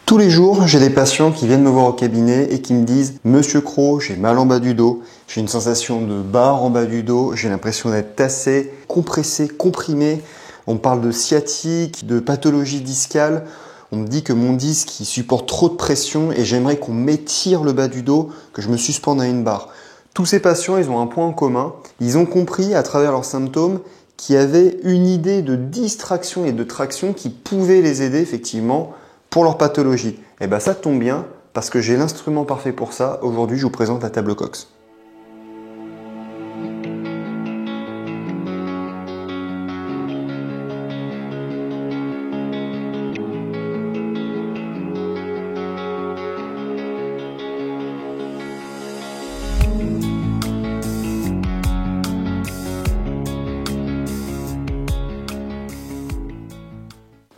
Tous les jours, j'ai des patients qui viennent me voir au cabinet et qui me disent « Monsieur Cros, j'ai mal en bas du dos, j'ai une sensation de barre en bas du dos, j'ai l'impression d'être tassé, compressé, comprimé. On me parle de sciatique, de pathologie discale. On me dit que mon disque il supporte trop de pression et j'aimerais qu'on m'étire le bas du dos, que je me suspende à une barre. » Tous ces patients, ils ont un point en commun. Ils ont compris à travers leurs symptômes qu'il y avait une idée de distraction et de traction qui pouvait les aider effectivement pour leur pathologie. Et bien ça tombe bien parce que j'ai l'instrument parfait pour ça. Aujourd'hui, je vous présente la table Cox.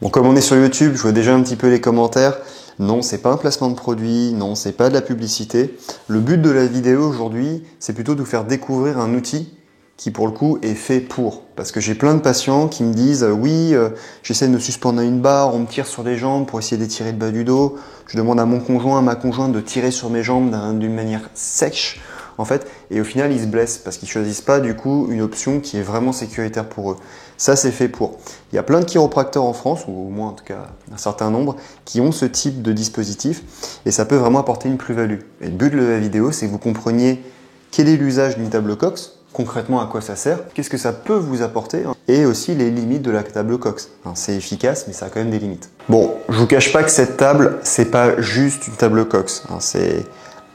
Bon, comme on est sur YouTube, je vois déjà un petit peu les commentaires. Non, c'est pas un placement de produit, non, c'est pas de la publicité. Le but de la vidéo aujourd'hui, c'est plutôt de vous faire découvrir un outil qui pour le coup est fait pour. Parce que j'ai plein de patients qui me disent oui, j'essaie de me suspendre à une barre, on me tire sur les jambes pour essayer d'étirer le bas du dos. Je demande à mon conjoint, à ma conjointe de tirer sur mes jambes d'une manière sèche en fait, et au final ils se blessent parce qu'ils choisissent pas du coup une option qui est vraiment sécuritaire pour eux. Ça c'est fait pour. Il y a plein de chiropracteurs en France, ou au moins en tout cas un certain nombre, qui ont ce type de dispositif et ça peut vraiment apporter une plus-value. Et le but de la vidéo, c'est que vous compreniez quel est l'usage d'une table Cox, concrètement à quoi ça sert, qu'est-ce que ça peut vous apporter et aussi les limites de la table Cox. C'est efficace mais ça a quand même des limites. Bon, je vous cache pas que cette table, c'est pas juste une table Cox, c'est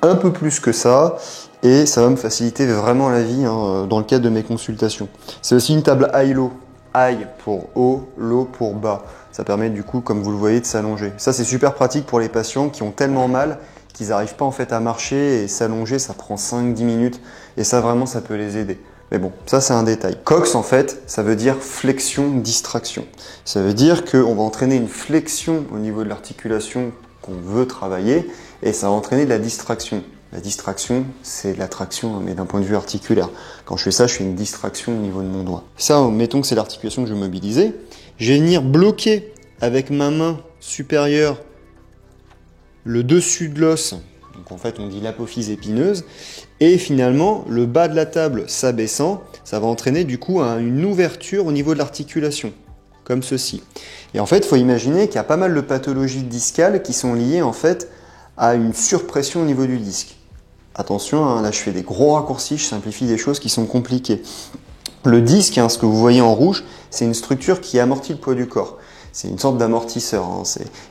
un peu plus que ça. Et ça va me faciliter vraiment la vie dans le cadre de mes consultations. C'est aussi une table high-low. High pour haut, low pour bas. Ça permet du coup, comme vous le voyez, de s'allonger. Ça, c'est super pratique pour les patients qui ont tellement mal qu'ils n'arrivent pas en fait à marcher et s'allonger, ça prend 5-10 minutes. Et ça, vraiment, ça peut les aider. Mais bon, ça, c'est un détail. Cox, en fait, ça veut dire flexion-distraction. Ça veut dire qu'on va entraîner une flexion au niveau de l'articulation qu'on veut travailler et ça va entraîner de la distraction. La distraction, c'est de la traction, mais d'un point de vue articulaire. Quand je fais ça, je fais une distraction au niveau de mon doigt. Ça, mettons que c'est l'articulation que je veux mobiliser. Je vais venir bloquer avec ma main supérieure le dessus de l'os. Donc en fait, on dit l'apophyse épineuse. Et finalement, le bas de la table s'abaissant, ça va entraîner du coup une ouverture au niveau de l'articulation, comme ceci. Et en fait, il faut imaginer qu'il y a pas mal de pathologies discales qui sont liées en fait à une surpression au niveau du disque. Attention, là je fais des gros raccourcis, je simplifie des choses qui sont compliquées. Le disque, ce que vous voyez en rouge, c'est une structure qui amortit le poids du corps. C'est une sorte d'amortisseur,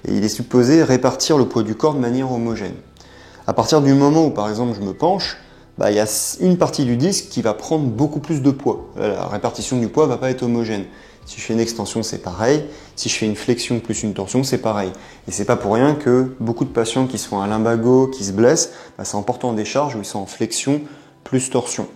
et il est supposé répartir le poids du corps de manière homogène. À partir du moment où par exemple je me penche, il y a une partie du disque qui va prendre beaucoup plus de poids. La répartition du poids ne va pas être homogène. Si je fais une extension, c'est pareil. Si je fais une flexion plus une torsion, c'est pareil. Et c'est pas pour rien que beaucoup de patients qui sont à lumbago, qui se blessent, c'est en portant des charges où ils sont en flexion plus torsion.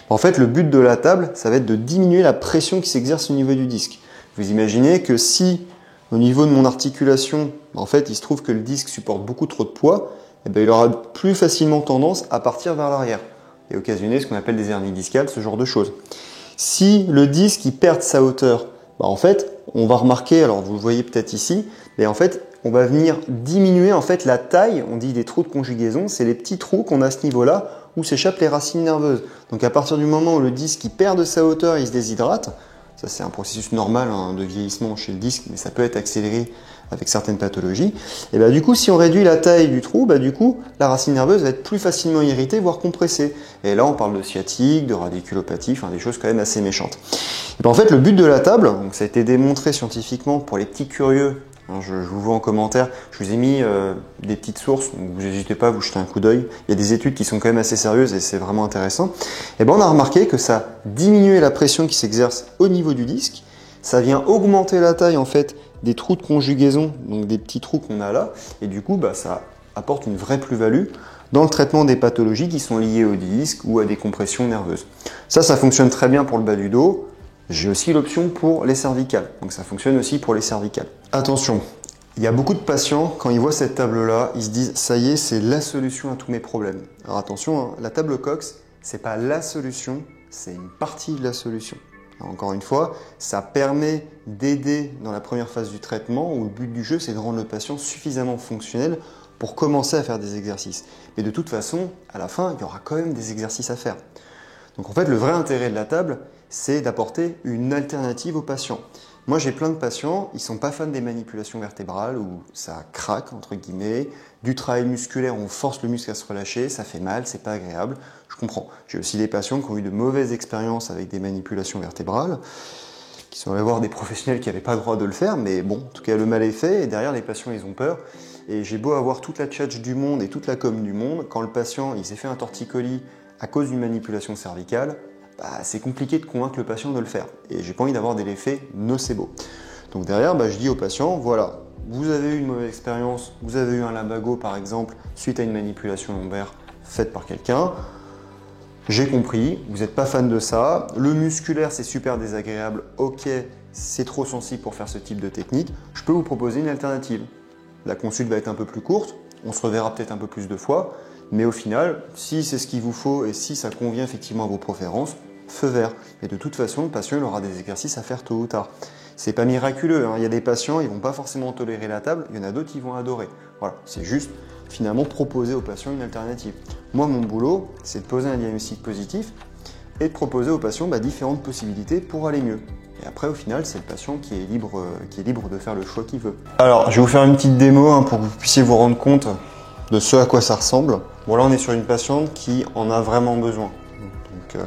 En fait, le but de la table, ça va être de diminuer la pression qui s'exerce au niveau du disque. Vous imaginez que si, au niveau de mon articulation, en fait, il se trouve que le disque supporte beaucoup trop de poids, il aura plus facilement tendance à partir vers l'arrière et occasionner ce qu'on appelle des hernies discales, ce genre de choses. Si le disque il perd sa hauteur, en fait, on va remarquer, alors vous le voyez peut-être ici, mais en fait, on va venir diminuer en fait la taille, on dit des trous de conjugaison, c'est les petits trous qu'on a à ce niveau-là où s'échappent les racines nerveuses. Donc à partir du moment où le disque il perd de sa hauteur, il se déshydrate, ça c'est un processus normal de vieillissement chez le disque, mais ça peut être accéléré avec certaines pathologies. Et du coup, si on réduit la taille du trou, du coup, la racine nerveuse va être plus facilement irritée, voire compressée. Et là, on parle de sciatique, de radiculopathie, des choses quand même assez méchantes. Et en fait, le but de la table, donc ça a été démontré scientifiquement pour les petits curieux. Je vous vois en commentaire, je vous ai mis des petites sources, donc vous n'hésitez pas à vous jeter un coup d'œil. Il y a des études qui sont quand même assez sérieuses et c'est vraiment intéressant. Et on a remarqué que ça diminuait la pression qui s'exerce au niveau du disque. Ça vient augmenter la taille en fait des trous de conjugaison, donc des petits trous qu'on a là, et du coup ça apporte une vraie plus-value dans le traitement des pathologies qui sont liées au disque ou à des compressions nerveuses. Ça fonctionne très bien pour le bas du dos. J'ai aussi l'option pour les cervicales, donc ça fonctionne aussi pour les cervicales. Attention, il y a beaucoup de patients, quand ils voient cette table-là, ils se disent « ça y est, c'est la solution à tous mes problèmes ». Alors attention, la table Cox, c'est pas la solution, c'est une partie de la solution. Encore une fois, ça permet d'aider dans la première phase du traitement où le but du jeu, c'est de rendre le patient suffisamment fonctionnel pour commencer à faire des exercices. Mais de toute façon, à la fin, il y aura quand même des exercices à faire. Donc en fait, le vrai intérêt de la table, c'est d'apporter une alternative aux patients. Moi, j'ai plein de patients, ils ne sont pas fans des manipulations vertébrales où ça craque, entre guillemets, du travail musculaire, on force le muscle à se relâcher, ça fait mal, c'est pas agréable. Je comprends. J'ai aussi des patients qui ont eu de mauvaises expériences avec des manipulations vertébrales, qui sont allés voir des professionnels qui n'avaient pas le droit de le faire, mais bon, en tout cas, le mal est fait, et derrière, les patients, ils ont peur. Et j'ai beau avoir toute la tchatch du monde et toute la com du monde, quand le patient, il s'est fait un torticolis à cause d'une manipulation cervicale, c'est compliqué de convaincre le patient de le faire. Et j'ai pas envie d'avoir des effets nocebo. Donc derrière, je dis au patient, voilà, vous avez eu une mauvaise expérience, vous avez eu un lumbago par exemple, suite à une manipulation lombaire faite par quelqu'un. J'ai compris, vous n'êtes pas fan de ça. Le musculaire, c'est super désagréable. Ok, c'est trop sensible pour faire ce type de technique. Je peux vous proposer une alternative. La consulte va être un peu plus courte, on se reverra peut-être un peu plus de fois, mais au final, si c'est ce qu'il vous faut et si ça convient effectivement à vos préférences, feu vert. Et de toute façon, le patient il aura des exercices à faire tôt ou tard. C'est pas miraculeux, hein. Il y a des patients, ils vont pas forcément tolérer la table, il y en a d'autres qui vont adorer. Voilà, c'est juste finalement proposer aux patients une alternative. Moi, mon boulot, c'est de poser un diagnostic positif et de proposer aux patients différentes possibilités pour aller mieux. Et après, au final, c'est le patient qui est libre de faire le choix qu'il veut. Alors, je vais vous faire une petite démo pour que vous puissiez vous rendre compte de ce à quoi ça ressemble. Bon, là, on est sur une patiente qui en a vraiment besoin. Donc,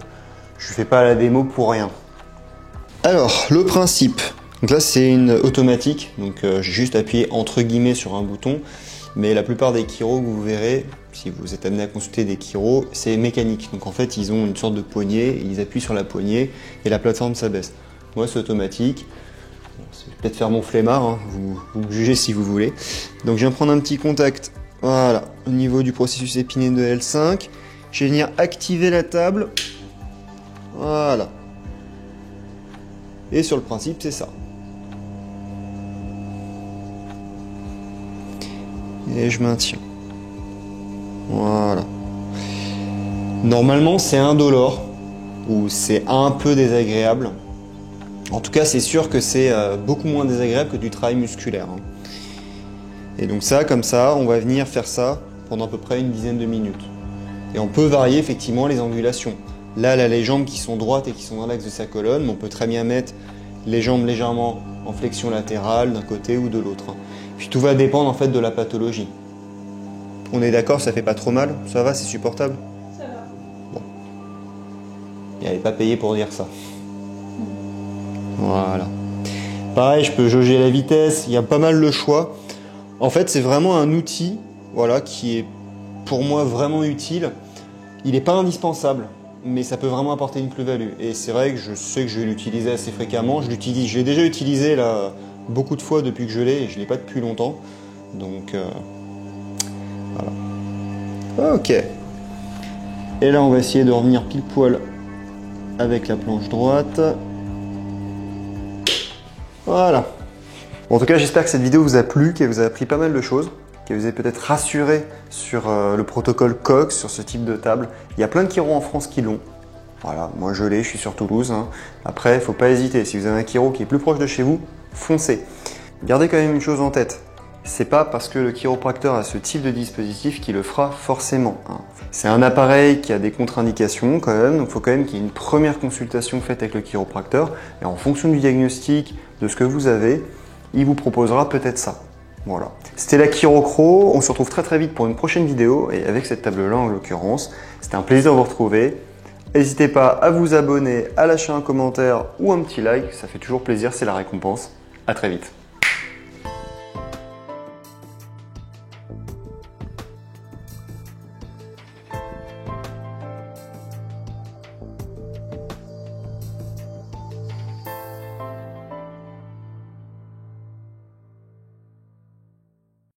je ne fais pas la démo pour rien. Alors, le principe. Donc là, c'est une automatique. Donc, j'ai juste appuyé entre guillemets sur un bouton. Mais la plupart des chiro que vous verrez, si vous êtes amené à consulter des chiro, c'est mécanique. Donc en fait, ils ont une sorte de poignée, ils appuient sur la poignée et la plateforme s'abaisse. Moi, c'est automatique. Je vais peut-être faire mon flemmard, hein. Vous jugez si vous voulez. Donc je viens prendre un petit contact, voilà, au niveau du processus épineux de L5. Je vais venir activer la table. Voilà. Et sur le principe, c'est ça. Et je maintiens. Voilà. Normalement, c'est indolore ou c'est un peu désagréable. En tout cas, c'est sûr que c'est beaucoup moins désagréable que du travail musculaire. Hein. Et donc ça, comme ça, on va venir faire ça pendant à peu près une dizaine de minutes. Et on peut varier effectivement les angulations. Là, elle a les jambes qui sont droites et qui sont dans l'axe de sa colonne, mais on peut très bien mettre les jambes légèrement en flexion latérale d'un côté ou de l'autre. Puis tout va dépendre en fait de la pathologie. On est d'accord, ça fait pas trop mal? Ça va, c'est supportable? Ça va. Bon. Il n'avait pas payé pour dire ça. Voilà. Pareil, je peux jauger la vitesse, il y a pas mal de choix. En fait, c'est vraiment un outil, voilà, qui est pour moi vraiment utile. Il n'est pas indispensable, mais ça peut vraiment apporter une plus-value. Et c'est vrai que je sais que je vais l'utiliser assez fréquemment. Je l'ai déjà utilisé là beaucoup de fois depuis que je l'ai, et je ne l'ai pas depuis longtemps. Donc voilà. Ok. Et là, on va essayer de revenir pile poil avec la planche droite. Voilà. Bon, en tout cas, j'espère que cette vidéo vous a plu, qu'elle vous a appris pas mal de choses, qu'elle vous a peut-être rassuré sur le protocole Cox, sur ce type de table. Il y a plein de chiro en France qui l'ont. Voilà, moi je l'ai, je suis sur Toulouse. Hein. Après, il ne faut pas hésiter. Si vous avez un chiro qui est plus proche de chez vous, foncez. Gardez quand même une chose en tête. C'est pas parce que le chiropracteur a ce type de dispositif qu'il le fera forcément. Hein. C'est un appareil qui a des contre-indications quand même, donc il faut quand même qu'il y ait une première consultation faite avec le chiropracteur. Et en fonction du diagnostic, de ce que vous avez, il vous proposera peut-être ça. Voilà. C'était la Chirocro. On se retrouve très vite pour une prochaine vidéo et avec cette table-là en l'occurrence. C'était un plaisir de vous retrouver. N'hésitez pas à vous abonner, à lâcher un commentaire ou un petit like. Ça fait toujours plaisir, c'est la récompense. À très vite.